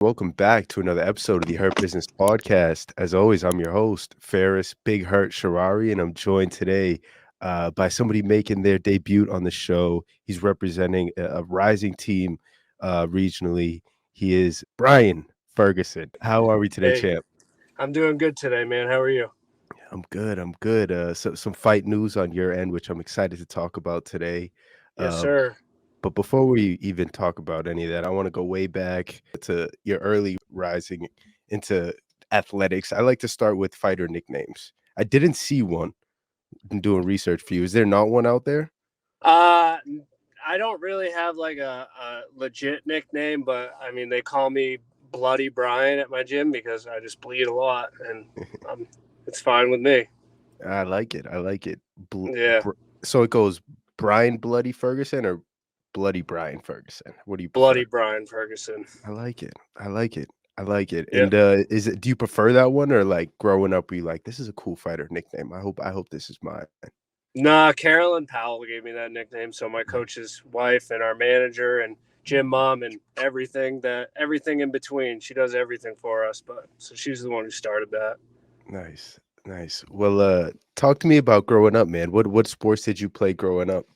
Welcome back to another episode of the Hurt Business Podcast. As always, I'm your host, Ferris Big Hurt Sharari, and I'm joined today by somebody making their debut on the show. He's representing a rising team regionally. He is Brian Ferguson. How are we today, Hey, champ? I'm doing good today, man. How are you? I'm good. I'm good. So some fight news on your end, which I'm excited to talk about today. Yes, Uh, sir. But before we even talk about any of that, I want to go way back to your early rising into athletics. I like to start with fighter nicknames. I didn't see one in doing research for you. Is there not one out there? Uh, I don't really have like a legit nickname, but I mean, they call me Bloody Brian at my gym because I just bleed a lot, and it's fine with me. I like it. I like it. Yeah, So it goes Brian Bloody Ferguson or Bloody Brian Ferguson. What do you Bloody prefer? Brian Ferguson. I like it. I like it. I like it. Yeah. And do you prefer that one or like growing up, were you like, this is a cool fighter nickname? I hope this is mine. Nah, Carolyn Powell gave me that nickname. So my coach's wife and our manager and gym mom and everything in between. She does everything for us, but so she's the one who started that. Nice, nice. Well, talk to me about growing up, man. What sports did you play growing up?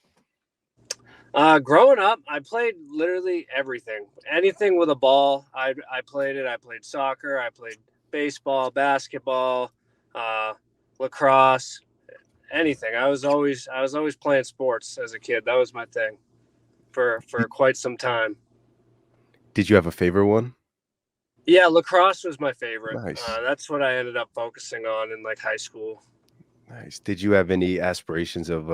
Growing up, I played literally everything. Anything with a ball, I played it. I played soccer. I played baseball, basketball, uh, lacrosse, anything. I was always playing sports as a kid. That was my thing for Y- quite some time. Did you have a favorite one? Yeah, lacrosse was my favorite. Nice, That's what I ended up focusing on in like high school. nice. Did you have any aspirations of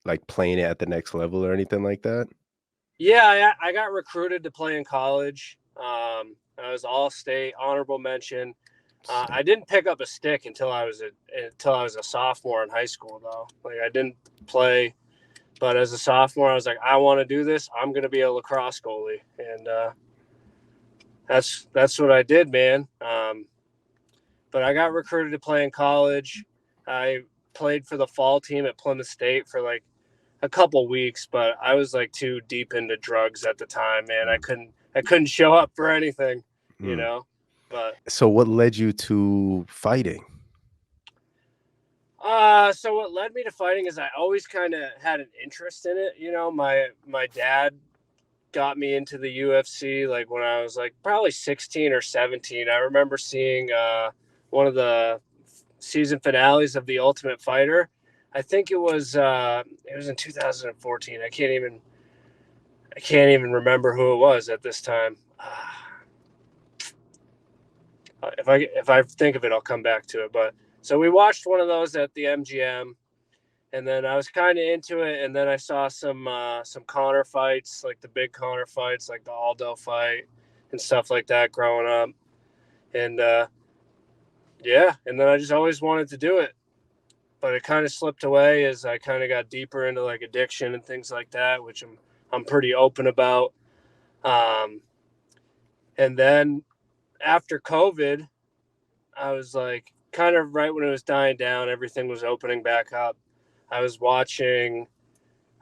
like playing it at the next level or anything like that? Yeah, I got recruited to play in college. I was all state honorable mention. I didn't pick up a stick until I was a sophomore in high school though. Like I didn't play, but as a sophomore, I was like, I want to do this. I'm going to be a lacrosse goalie, and that's what I did, man. But I got recruited to play in college. I played for the fall team at Plymouth State for like a couple weeks, but I was like too deep into drugs at the time, man. I couldn't show up for anything, you Mm. know. But So what led you to fighting? so what led me to fighting is I always kind of had an interest in it. You know, my dad got me into the UFC like when I was like probably 16 or 17. I remember seeing one of the season finales of The Ultimate Fighter. I think it was in 2014. I can't even remember who it was at this time. If I think of it, I'll come back to it. But so we watched one of those at the MGM, and then I was kind of into it. And then I saw some Connor fights, like the big Connor fights, like the Aldo fight and stuff like that, growing up. And yeah, and then I just always wanted to do it, but it kind of slipped away as I kind of got deeper into like addiction and things like that, which I'm pretty open about. Um, and then after COVID, I was like, kind of right when it was dying down, everything was opening back up. I was watching.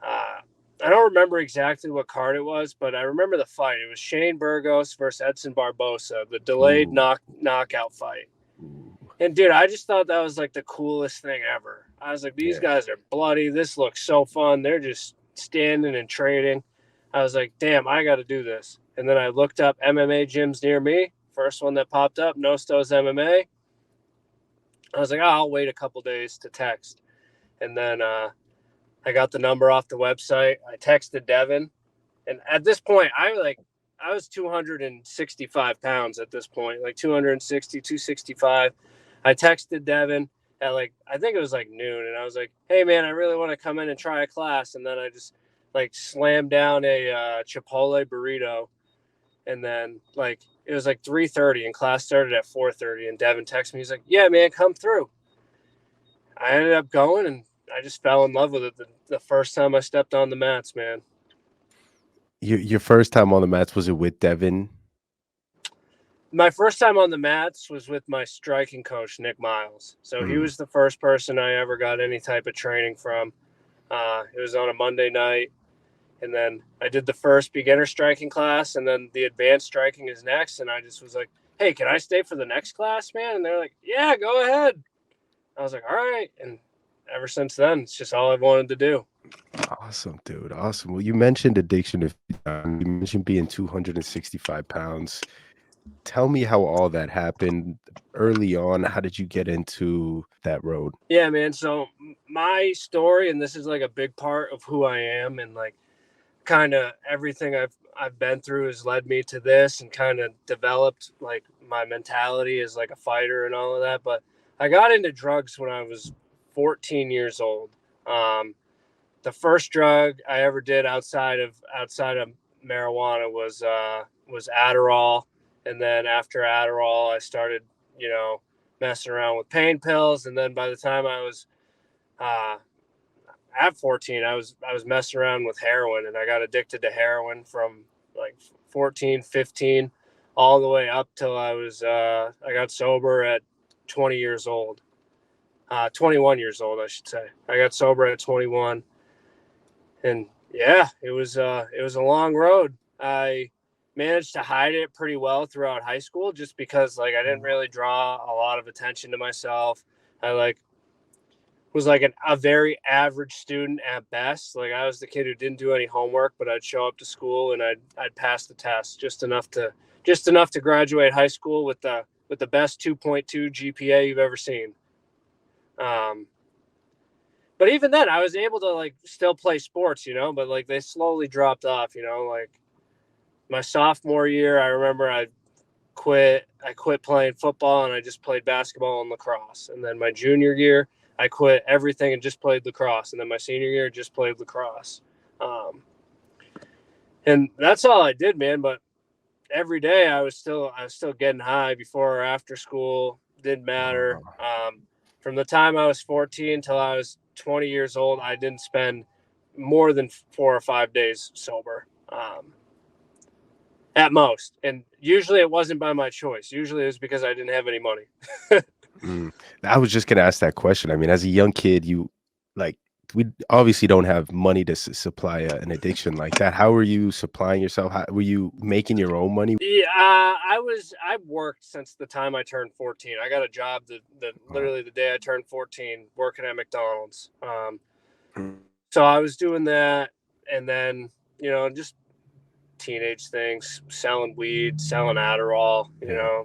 Uh, I don't remember exactly what card it was, but I remember the fight. It was Shane Burgos versus Edson Barbosa, the delayed Ooh, knockout fight. ooh, And dude, I just thought that was like the coolest thing ever. I was like, these yeah. guys are bloody. This looks so fun. They're just standing and trading. I was like, damn, I got to do this. And then I looked up MMA gyms near me. First one that popped up, Nostos MMA. I was like, oh, I'll wait a couple days to text. And then I got the number off the website. I texted Devin. And at this point, I was 265 pounds at this point, like 260, 265. I texted Devin at like, I think it was like noon. And I was like, hey, man, I really want to come in and try a class. And then I just like slammed down a Chipotle burrito. And then like, it was like 3:30 and class started at 4:30. And Devin texted me. He's like, yeah, man, come through. I ended up going and I just fell in love with it the first time I stepped on the mats, man. Your first time on the mats, was it with Devin? My first time on the mats was with my striking coach, Nick Miles. So he Mm, was the first person I ever got any type of training from. It was on a Monday night, And then I did the first beginner striking class, and then the advanced striking is next. And I just was like, hey, can I stay for the next class, man? And they're like, yeah, go ahead. I was like, all right. And ever since then, it's just all I've wanted to do. Awesome, dude. Awesome. Well, you mentioned addiction. You mentioned being 265 pounds. Tell me how all that happened early on. How did you get into that road? Yeah, man. So my story, and this is like a big part of who I am, and like kind of everything I've been through has led me to this, and kind of developed like my mentality as like a fighter and all of that. But I got into drugs when I was 14 years old. The first drug I ever did outside of marijuana was Adderall, and then after Adderall, I started, messing around with pain pills, and then by the time I was uh, at 14, I was messing around with heroin, and I got addicted to heroin from like 14, 15, all the way up till I got sober at 20 years old. 21 years old, I should say. I got sober at 21. And yeah, it was a long road. I managed to hide it pretty well throughout high school, just because like I didn't really draw a lot of attention to myself. I like was like a very average student at best. Like I was the kid who didn't do any homework, but I'd show up to school and I'd pass the test just enough to graduate high school with the best 2.2 GPA you've ever seen. Um, but even then I was able to like still play sports, but like they slowly dropped off, like my sophomore year, I remember I quit playing football and I just played basketball and lacrosse. And then my junior year, I quit everything and just played lacrosse. And then my senior year, just played lacrosse. And that's all I did, man. But every day I was still getting high before or after school. Didn't matter. Uh, From the time I was 14 till I was 20 years old, I didn't spend more than 4 or 5 days sober. At most. And usually it wasn't by my choice. Usually it was because I didn't have any money. mm. I was just gonna ask that question. I mean, as a young kid, like we obviously don't have money to supply an addiction like that. How were you supplying yourself? How, were you making your own money? Yeah, I've worked since the time I turned 14. I got a job that Uh, literally the day I turned 14 working at McDonald's. mm, So I was doing that, and then, just teenage things, selling weed, selling Adderall, yeah.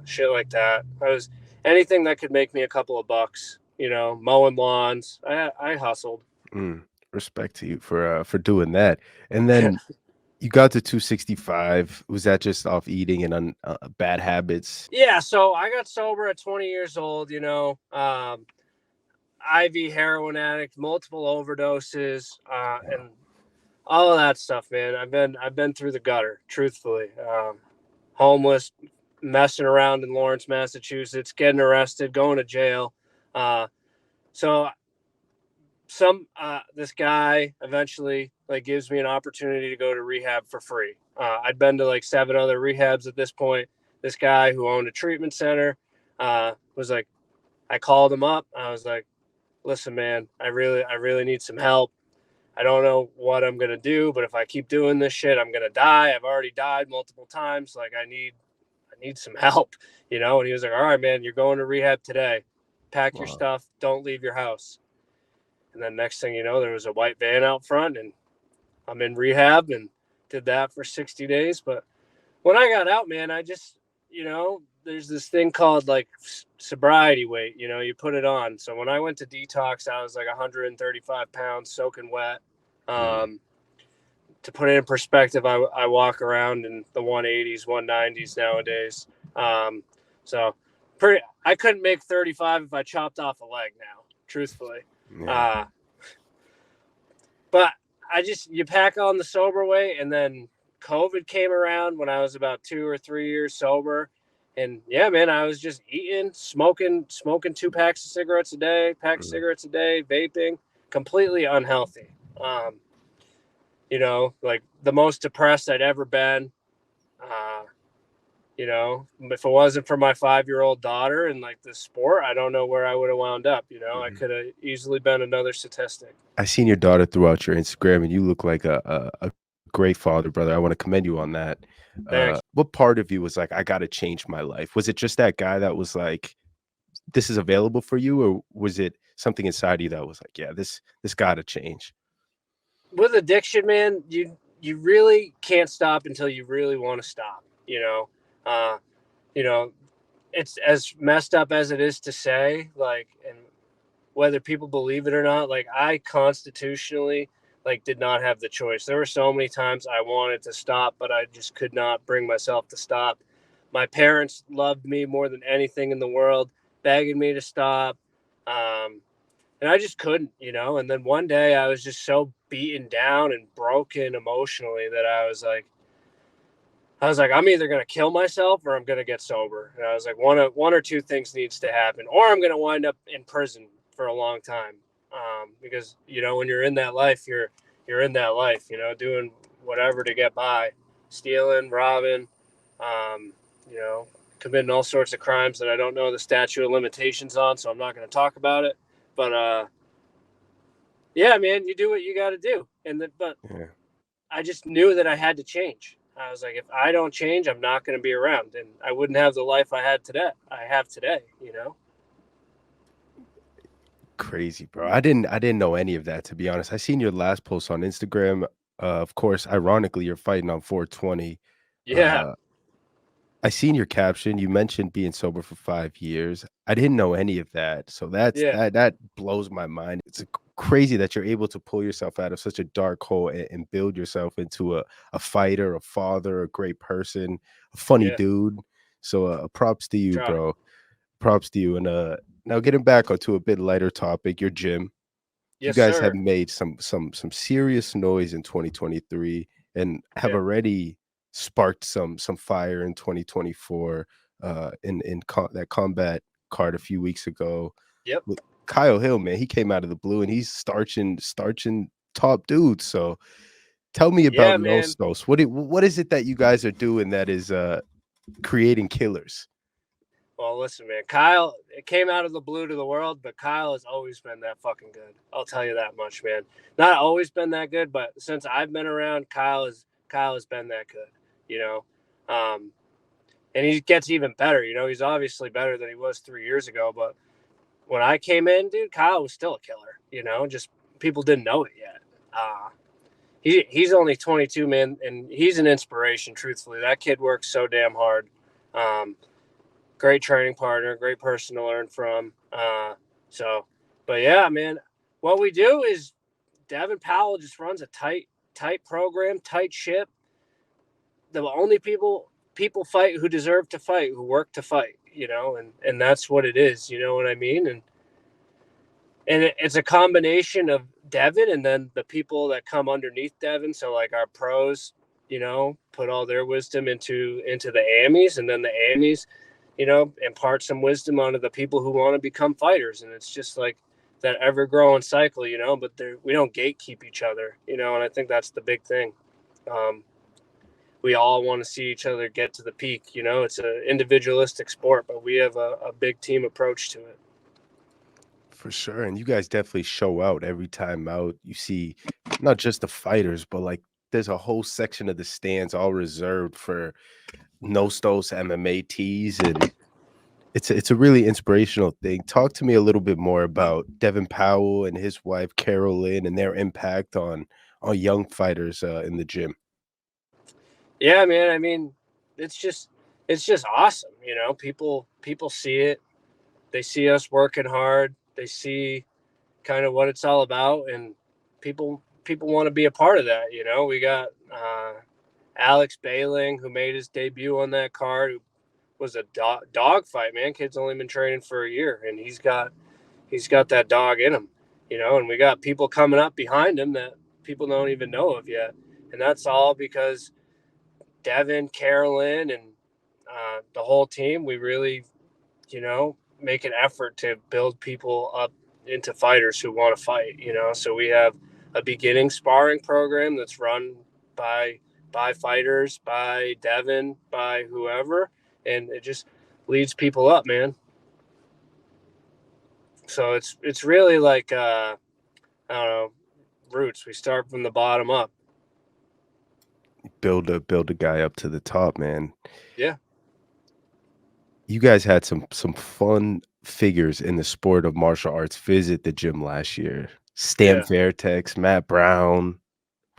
shit like that. I was anything that could make me a couple of bucks, mowing lawns. I hustled. Mm. Respect to you for doing that. And then you got to 265. Was that just off eating and bad habits? Yeah, so I got sober at 20 years old, IV heroin addict, multiple overdoses, and all of that stuff, man. I've been through the gutter, truthfully. Homeless, messing around in Lawrence, Massachusetts, getting arrested, going to jail. So this guy eventually like gives me an opportunity to go to rehab for free. I'd been to like 7 other rehabs at this point. This guy who owned a treatment center was like, I called him up. I was like, listen, man, I really need some help. I don't know what I'm gonna do, but if I keep doing this shit, I'm gonna die. I've already died multiple times. Like I need some help, And he was like, all right, man, you're going to rehab today. Pack your Wow. stuff. Don't leave your house. And then next thing you know, there was a white van out front, and I'm in rehab and did that for 60 days. But when I got out, man, I just, there's this thing called like sobriety weight, you put it on. So when I went to detox, I was like 135 pounds soaking wet. Mm. To put it in perspective, I walk around in the 180s, 190s nowadays. So I couldn't make 35 if I chopped off a leg now, truthfully. Yeah. Uh, but you pack on the sober weight, and then COVID came around when I was about 2 or 3 years sober. And yeah, man, I was just eating, smoking 2 packs of cigarettes a day, Mm. vaping, completely unhealthy. Like the most depressed I'd ever been. Uh, You know, if it wasn't for my 5-year-old daughter and like the sport, I don't know where I would have wound up. You know, I Mhm. could have easily been another statistic. I seen your daughter throughout your Instagram, and you look like a great father, brother. I wanna commend you on that. Thanks. What part of you was like, "I gotta change my life"? Was it just that guy that was like, "This is available for you," or was it something inside you that was like, "Yeah, this gotta change"? With addiction, man, you really can't stop until you really want to stop. Uh, you know, it's as messed up as it is to say, like, and whether people believe it or not, like I constitutionally like did not have the choice. There were so many times I wanted to stop, but I just could not bring myself to stop. My parents loved me more than anything in the world, begging me to stop. Um, and I just couldn't, And then one day I was just so beaten down and broken emotionally that I was like, I'm either gonna kill myself or I'm gonna get sober. And I was like, one or two things needs to happen, or I'm gonna wind up in prison for a long time. Because when you're in that life, you're in that life. Doing whatever to get by, stealing, robbing, um, you know, committing all sorts of crimes that I don't know the statute of limitations on, so I'm not gonna talk about it. But yeah, man, you do what you got to do, but Yeah. I just knew that I had to change. I was like, if I don't change, I'm not going to be around, and I wouldn't have the life I had today. I have today. Crazy, bro. I didn't know any of that, to be honest. I seen your last post on Instagram. Of course, ironically, you're fighting on 420. Yeah, Uh, I seen your caption. You mentioned being sober for 5 years. I didn't know any of that. So yeah, that blows my mind. It's crazy that you're able to pull yourself out of such a dark hole and build yourself into a fighter, a father, a great person, a funny yeah. dude. So props to you, Try. bro. Props to you. And now getting back onto a bit lighter topic, your gym. You Yes, guys have sir. made some serious noise in 2023 and have Yeah. already sparked some fire in 2024 that combat card a few weeks ago Yep. with Kyle Hill, man. He came out of the blue and he's starching top dudes. So tell me about Yeah, man. Nostos. What is it that you guys are doing that is creating killers? Well, listen, man. Kyle, it came out of the blue to the world, but Kyle has always been that fucking good. I'll tell you that much, man. Not always been that good, but since I've been around, Kyle has been that good. You know, and he gets even better. He's obviously better than he was 3 years ago. But when I came in, dude, Kyle was still a killer. Just people didn't know it yet. He's only 22, man, and he's an inspiration. Truthfully, that kid works so damn hard. Um, Great training partner, great person to learn from. But yeah, man, what we do is Devin Powell just runs a tight program, tight ship. The only people fight who deserve to fight, who work to fight, and that's what it is. You know what I mean? And it's a combination of Devin and then the people that come underneath Devin. So like our pros, put all their wisdom into the Amis, and then the Amis, impart some wisdom onto the people who want to become fighters. And it's just like that ever growing cycle, but we don't gatekeep each other, and I think that's the big thing. Um, we all want to see each other get to the peak. It's an individualistic sport, but we have a big team approach to it. For sure, and you guys definitely show out every time out. You see not just the fighters, but, like, there's a whole section of the stands all reserved for Nostos MMA tees, and it's a really inspirational thing. Talk to me a little bit more about Devin Powell and his wife, Carolyn, and their impact on young fighters, in the gym. Yeah, man. I mean, it's just it's just awesome. People see it. They see us working hard. They see kind of what it's all about, and people want to be a part of that. We got Alex Bailing, who made his debut on that card, who was a dog fight, man. Kid's only been training for a year, and he's got that dog in him. And we got people coming up behind him that people don't even know of yet, and that's all because Devin, Carolyn, and the whole team, we really, make an effort to build people up into fighters who want to fight. So we have a beginning sparring program that's run by fighters, by Devin, by whoever, and it just leads people up, man. So it's really like I don't know, roots. We start from the bottom up. Build a guy up to the top, man. Yeah. You guys had some fun figures in the sport of martial arts visit the gym last year. Stam Yeah. Fairtex, Matt Brown.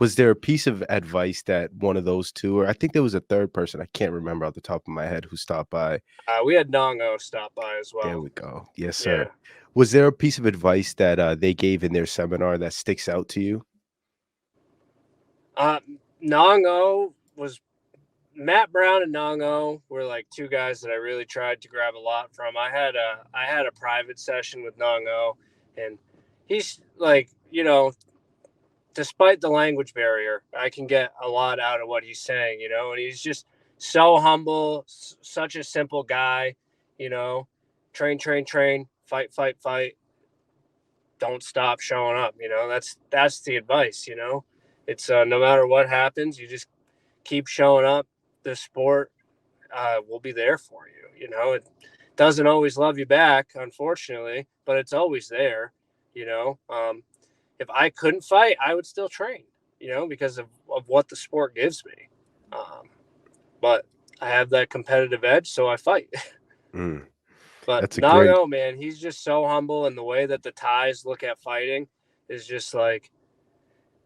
Was there a piece of advice that one of those 2, or I think there was a 3rd person, I can't remember off the top of my head, who stopped by? We had Nongo stop by as There well. we go. Yes, sir. Yeah. Was there a piece of advice that, they gave in their seminar that sticks out to you? Uh, Nongo was Matt Brown and Nongo were like two guys that I really tried to grab a lot from. I had a private session with Nongo, and he's like, despite the language barrier, I can get a lot out of what he's saying, and he's just so humble, such a simple guy, you know, train, train, train, fight, fight, fight, don't stop showing up, that's the advice, it's no matter what happens, you just keep showing up. The sport will be there for you. It doesn't always love you back, unfortunately, but it's always there. If I couldn't fight, I would still train, because of what the sport gives me. But I have that competitive edge, so I fight. Mm, But that's a great Nago, man, he's just so humble, and the way that the Thais look at fighting is just like,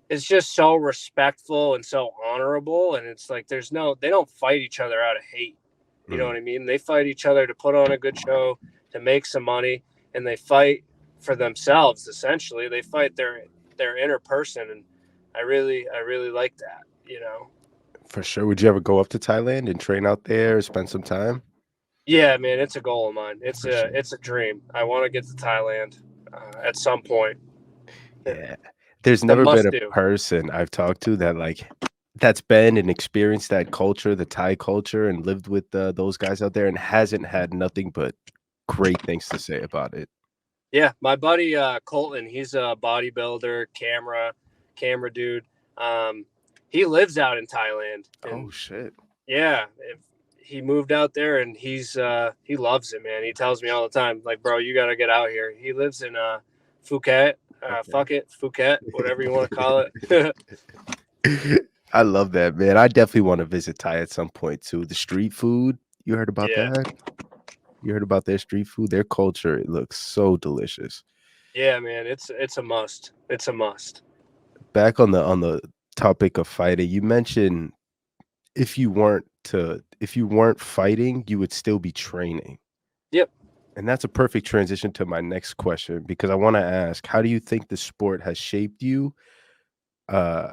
it's just so respectful and so honorable. And it's like, they don't fight each other out of hate. You know mm, what I mean? They fight each other to put on a good show, to make some money, and they fight for themselves. Essentially, they fight their inner person, and I really like that. for sure. Would you ever go up to Thailand and train out there, spend some time? Yeah, man, it's a goal of mine. It's For a sure. it's a dream. I want to get to Thailand at some point. Yeah. There's It's a never been must a do. person I've talked to that, like, that's been and experienced that culture, the Thai culture, and lived with, those guys out there and hasn't had nothing but great things to say about it. Yeah, my buddy Colton, he's a bodybuilder, camera dude. Um, he lives out in Thailand, and Oh, shit. yeah, if he moved out there, and he loves it, man. He tells me all the time, like, bro, you got to get out here. He lives in Phuket, Okay. fuck it, Phuket, whatever you want to call it. I love that, man. I definitely wanna visit Thai at some point too. The street food, you heard about Yeah, that? You heard about their street food? Their culture, it looks so delicious. yeah, man, it's a must. It's a must. Back on the topic of fighting, you mentioned if you weren't fighting, you would still be training. Yep. And that's a perfect transition to my next question because I wanna ask, how do you think the sport has shaped you, uh,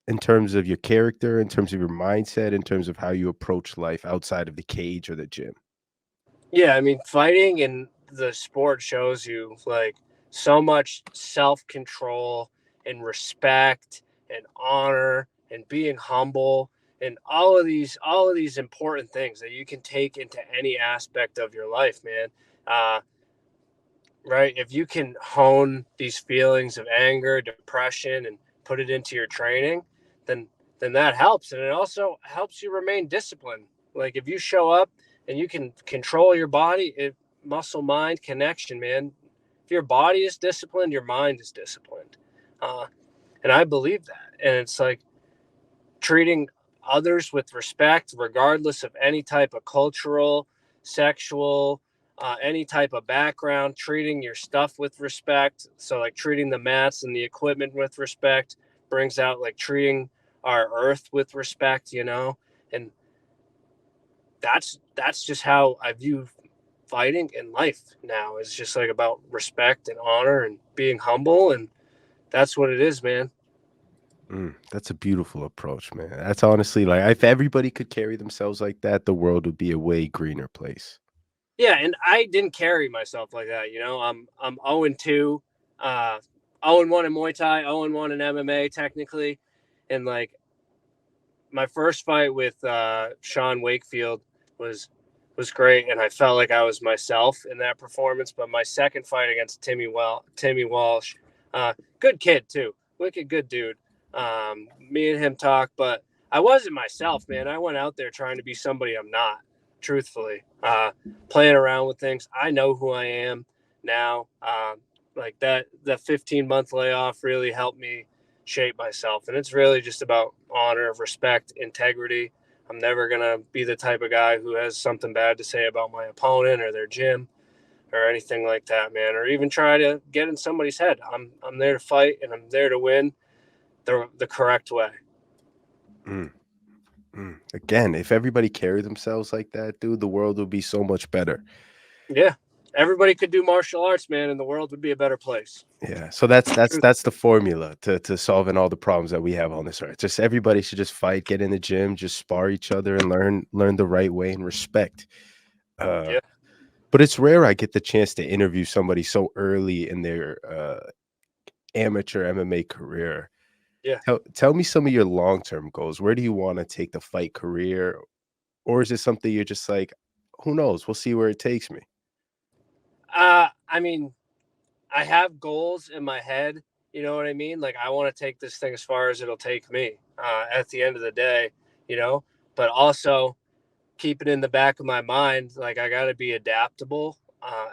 in terms of your character, in terms of your mindset, in terms of how you approach life outside of the cage or the gym? Yeah, I mean, fighting in the sport shows you like so much self control and respect and honor and being humble and all of these important things that you can take into any aspect of your life, man. Uh, right? If you can hone these feelings of anger, depression, and put it into your training, then that helps, and it also helps you remain disciplined. Like if you show up and you can control your body, muscle mind connection, man. If your body is disciplined, your mind is disciplined, uh, and I believe that. And it's like treating others with respect, regardless of any type of cultural, sexual, any type of background, treating your stuff with respect. So, like treating the mats and the equipment with respect brings out like treating our earth with respect, and that's just how I view fighting in life now. It's just like about respect and honor and being humble, and that's what it is, man. That's a beautiful approach, man. That's honestly like if everybody could carry themselves like that, the world would be a way greener place. Yeah, and I didn't carry myself like that. I'm 0-2, 0-1 in Muay Thai, 0-1 in MMA technically, and like my first fight with Sean Wakefield was was great, and I felt like I was myself in that performance. But my second fight against Timmy Walsh, good kid too, wicked good dude. Me and him talk, but I wasn't myself, man. I went out there trying to be somebody I'm not. truthfully. Playing around with things. I know who I am now. Like that, the 15-month layoff really helped me shape myself. And it's really just about honor, respect, integrity. I'm never going to be the type of guy who has something bad to say about my opponent or their gym or anything like that, man, or even try to get in somebody's head. I'm there to fight, and I'm there to win the correct way. Mm, Again, if everybody carried themselves like that, dude, the world would be so much better. Yeah. Everybody could do martial arts, man, and the world would be a better place. Yeah, so that's the formula to solving all the problems that we have on this earth. Just everybody should just fight, get in the gym, just spar each other, and learn the right way and respect. Uh, Yeah. but it's rare I get the chance to interview somebody so early in their amateur MMA career. Yeah. Tell me some of your long term goals. Where do you want to take the fight career, or is it something you're just like, who knows? We'll see where it takes me. I mean, I have goals in my head. You know what I mean? Like, I want to take this thing as far as it'll take me at the end of the day, but also keep it in the back of my mind. Like, I got to be adaptable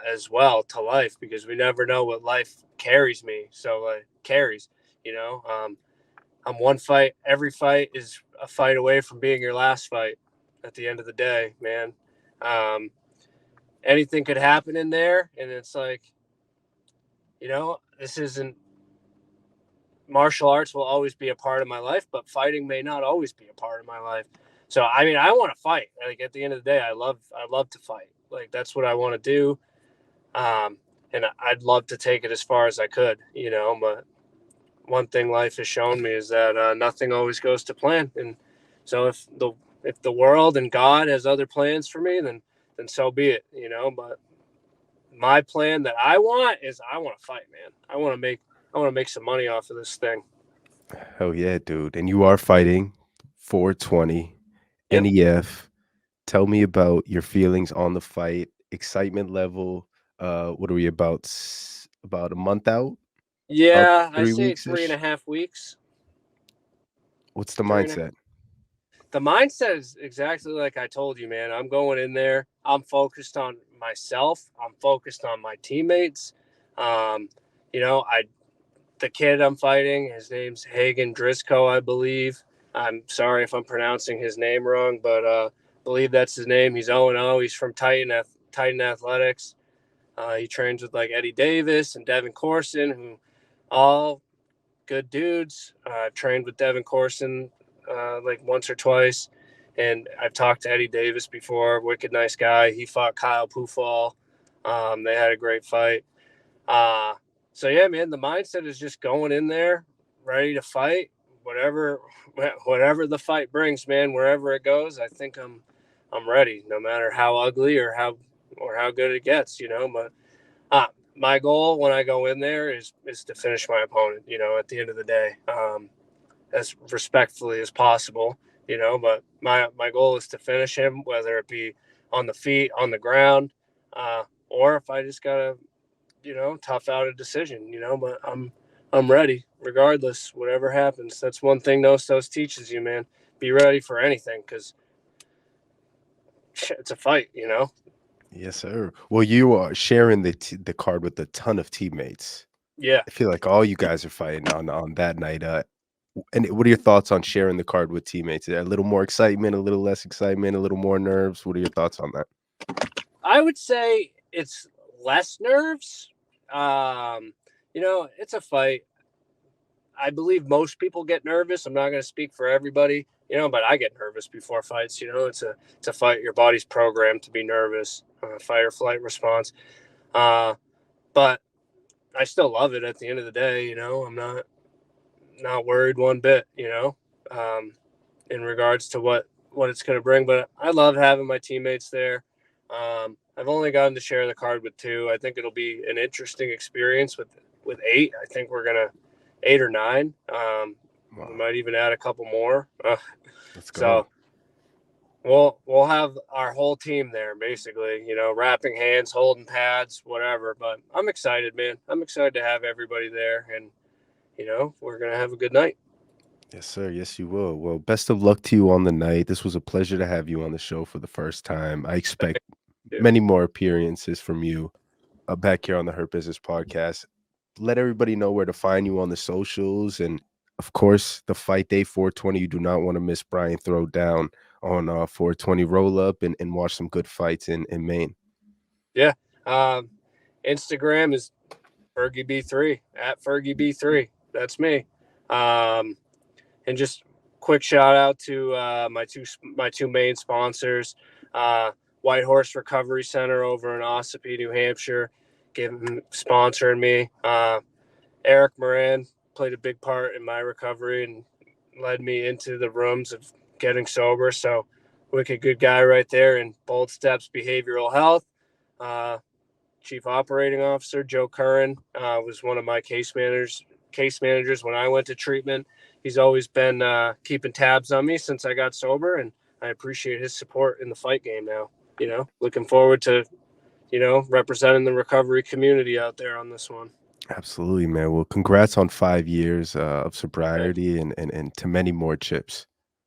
as well to life, because we never know what life carries me. So, carries, I'm one fight. Every fight is a fight away from being your last fight at the end of the day, man. Um, Anything could happen in there. And it's like, this isn't martial arts will always be a part of my life, but fighting may not always be a part of my life. So, I mean, I want to fight. Like, at the end of the day, I love to fight. Like, that's what I want to do. And I'd love to take it as far as I could, but one thing life has shown me is that nothing always goes to plan. And so if the world and God has other plans for me, then so be it, but my plan that I want is I want to fight, man. I want to make some money off of this thing. Hell yeah, dude. And you are fighting 420 Yep. NEF. Tell me about your feelings on the fight, excitement level. What are we about a month out? About Yeah, I 3 say three and weeks-ish? a half weeks. What's the Three and a mindset? The mindset is exactly like I told you, man. I'm going in there. I'm focused on myself. I'm focused on my teammates. Um, I the kid I'm fighting, his name's Hagen Driscoll, I believe. I'm sorry if I'm pronouncing his name wrong, but believe that's his name. He's 0-0. He's from Titan Athletics. He trains with like Eddie Davis and Devin Corson, who all good dudes. I've trained with Devin Corson like once or twice, and I've talked to Eddie Davis before. Wicked nice guy. He fought Kyle Pufall. They had a great fight. Uh, so yeah, man, the mindset is just going in there, ready to fight, whatever the fight brings, man. Wherever it goes, I think I'm ready, no matter how ugly or how good it gets, But uh, my goal when I go in there is to finish my opponent, at the end of the day, as respectfully as possible, But my goal is to finish him, whether it be on the feet, on the ground, or if I just gotta tough out a decision, but I'm ready regardless, whatever happens. That's one thing Nostos teaches you, man. Be ready for anything, because it's a fight. Yes, sir. Well, you are sharing the card with a ton of teammates. Yeah. I feel like all you guys are fighting on that night. And what are your thoughts on sharing the card with teammates? Is there a little more excitement, a little less excitement, a little more nerves? What are your thoughts on that? I would say it's less nerves. It's a fight. I believe most people get nervous. I'm not going to speak for everybody, but I get nervous before fights. It's a fight. Your body's programmed to be nervous, fight or flight response. But I still love it at the end of the day. I'm not worried one bit. Um, in regards to what it's going to bring. But I love having my teammates there. I've only gotten to share the card with two. I think it'll be an interesting experience with eight. I think we're gonna 8 or 9. We Wow, might even add a couple more. let's go. So we'll have our whole team there, basically. Wrapping hands, holding pads, whatever. But I'm excited, man. I'm excited to have everybody there, and we're gonna have a good night. Yes, sir. Yes, you will. Well, best of luck to you on the night. This was a pleasure to have you on the show for the first time. I expect Thank you. many more appearances from you back here on the Hurt Business podcast. Let everybody know where to find you on the socials. And of course, the fight day 420. You do not want to miss Brian throw down on 420 roll up and watch some good fights in Maine. Yeah. Um, Instagram is Fergie B3 at Fergie B3. That's me. Um, and just quick shout out to my two main sponsors, uh, White Horse Recovery Center over in Ossipee, New Hampshire, sponsoring me. Eric Moran played a big part in my recovery and led me into the rooms of getting sober. So, wicked good guy right there. And Bold Steps Behavioral Health. Uh, Chief Operating Officer Joe Curran was one of my case managers when I went to treatment. He's always been keeping tabs on me since I got sober, and I appreciate his support in the fight game now. Looking forward to representing the recovery community out there on this one. Absolutely, man. Well, congrats on 5 years of Thank you. sobriety and to many more chips.